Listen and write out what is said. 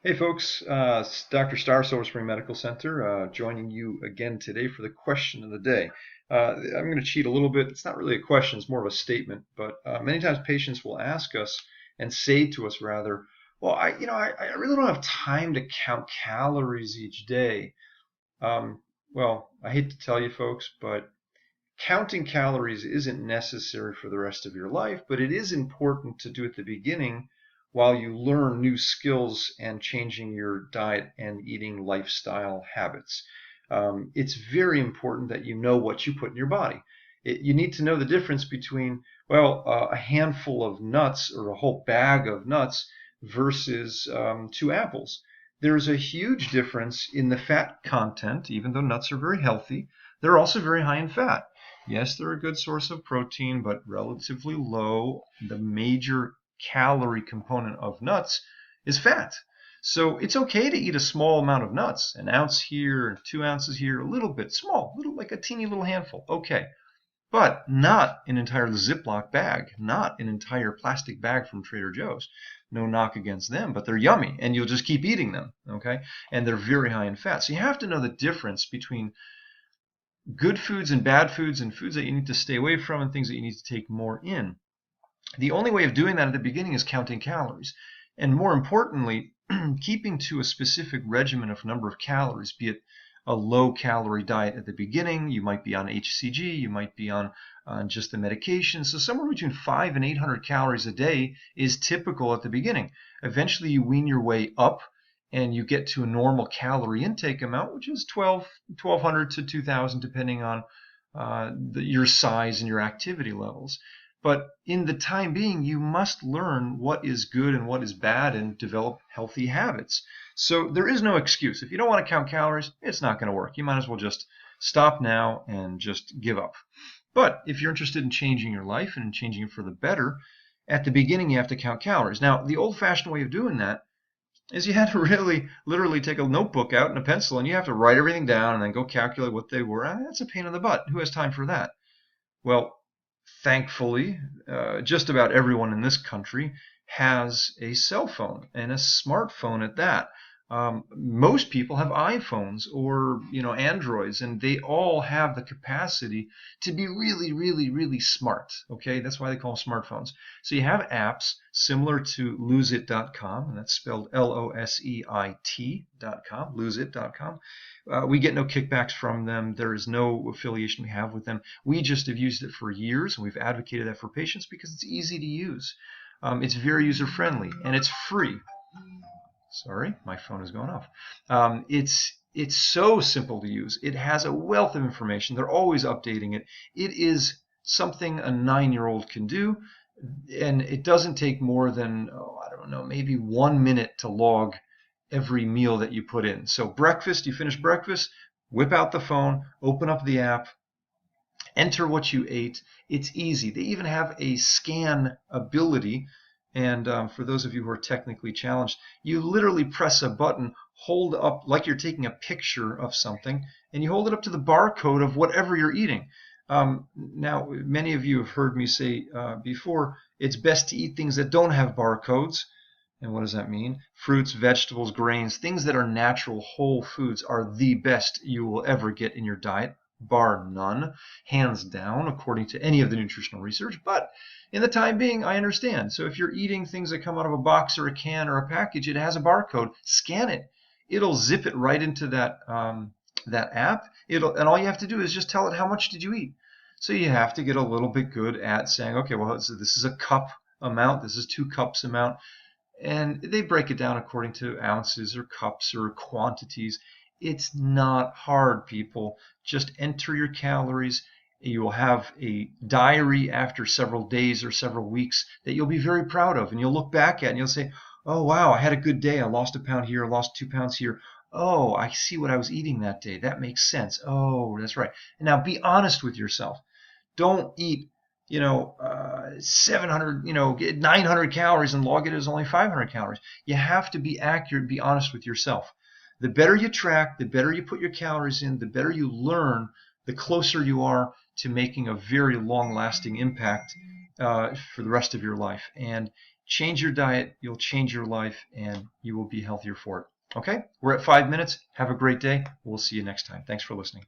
Hey folks, it's Dr. Star, Silver Spring Medical Center, joining you again today for the question of the day. I'm going to cheat a little bit. It's not really a question, it's more of a statement, but many times patients will ask us and say to us rather, well, I really don't have time to count calories each day. Well, I hate to tell you folks, but counting calories isn't necessary for the rest of your life, but it is important to do at the beginning while you learn new skills and changing your diet and eating lifestyle habits. It's very important that you know what you put in your body. You need to know the difference between, well, a handful of nuts or a whole bag of nuts versus 2 apples. There's a huge difference in the fat content, even though nuts are very healthy. They're also very high in fat. Yes, they're a good source of protein, but relatively low. The major calorie component of nuts is fat. So it's okay to eat a small amount of nuts, an ounce here, 2 ounces here, a little bit small, little like a teeny little handful. Okay, but not an entire Ziploc bag, not an entire plastic bag from Trader Joe's. No knock against them, but they're yummy, and you'll just keep eating them. Okay, and they're very high in fat. So you have to know the difference between good foods and bad foods and foods that you need to stay away from and things that you need to take more in. The only way of doing that at the beginning is counting calories. And more importantly, keeping to a specific regimen of number of calories, be it a low calorie diet at the beginning. You might be on HCG, you might be on just the medication. So somewhere between 500 and 800 calories a day is typical at the beginning. Eventually you wean your way up and you get to a normal calorie intake amount, which is 1200 to 2000, depending on your size and your activity levels. But in the time being, you must learn what is good and what is bad and develop healthy habits. So there is no excuse. If you don't want to count calories, it's not going to work. You might as well just stop now and just give up. But if you're interested in changing your life and changing it for the better, at the beginning you have to count calories. Now, the old-fashioned way of doing that is you had to really literally take a notebook out and a pencil and you have to write everything down and then go calculate what they were. That's a pain in the butt. Who has time for that? Well, thankfully, just about everyone in this country has a cell phone and a smartphone at that. Most people have iPhones or Androids, and they all have the capacity to be really, really, really smart. Okay, that's why they call them smartphones. So you have apps similar to loseit.com, and that's spelled LOSEIT.com, loseit.com. We get no kickbacks from them. There is no affiliation we have with them. We just have used it for years, and we've advocated that for patients because it's easy to use. It's very user-friendly, and it's free. Sorry, my phone is going off. It's so simple to use. It has a wealth of information. They're always updating it. It is something a 9-year-old can do, and it doesn't take more than, I don't know, maybe 1 minute to log every meal that you put in. So breakfast, you finish breakfast, whip out the phone, open up the app, enter what you ate. It's easy. They even have a scan ability. And for those of you who are technically challenged, you literally press a button, hold up like you're taking a picture of something, and you hold it up to the barcode of whatever you're eating. Now, many of you have heard me say before, it's best to eat things that don't have barcodes. And what does that mean? Fruits, vegetables, grains, things that are natural whole foods are the best you will ever get in your diet, bar none, hands down, according to any of the nutritional research. But in the time being, I understand. So if you're eating things that come out of a box or a can or a package, it has a barcode. Scan it. It'll zip it right into that app. And all you have to do is just tell it how much did you eat. So you have to get a little bit good at saying, okay, well, this is a cup amount. This is 2 cups amount. And they break it down according to ounces or cups or quantities. It's not hard, people. Just enter your calories. You will have a diary after several days or several weeks that you'll be very proud of. And you'll look back at and you'll say, oh, wow, I had a good day. I lost a pound here, I lost 2 pounds here. Oh, I see what I was eating that day. That makes sense. Oh, that's right. And now be honest with yourself. Don't eat 700, 900 calories and log it as only 500 calories. You have to be accurate, be honest with yourself. The better you track, the better you put your calories in, the better you learn, the closer you are to making a very long-lasting impact for the rest of your life. And change your diet, you'll change your life, and you will be healthier for it. Okay? We're at 5 minutes. Have a great day. We'll see you next time. Thanks for listening.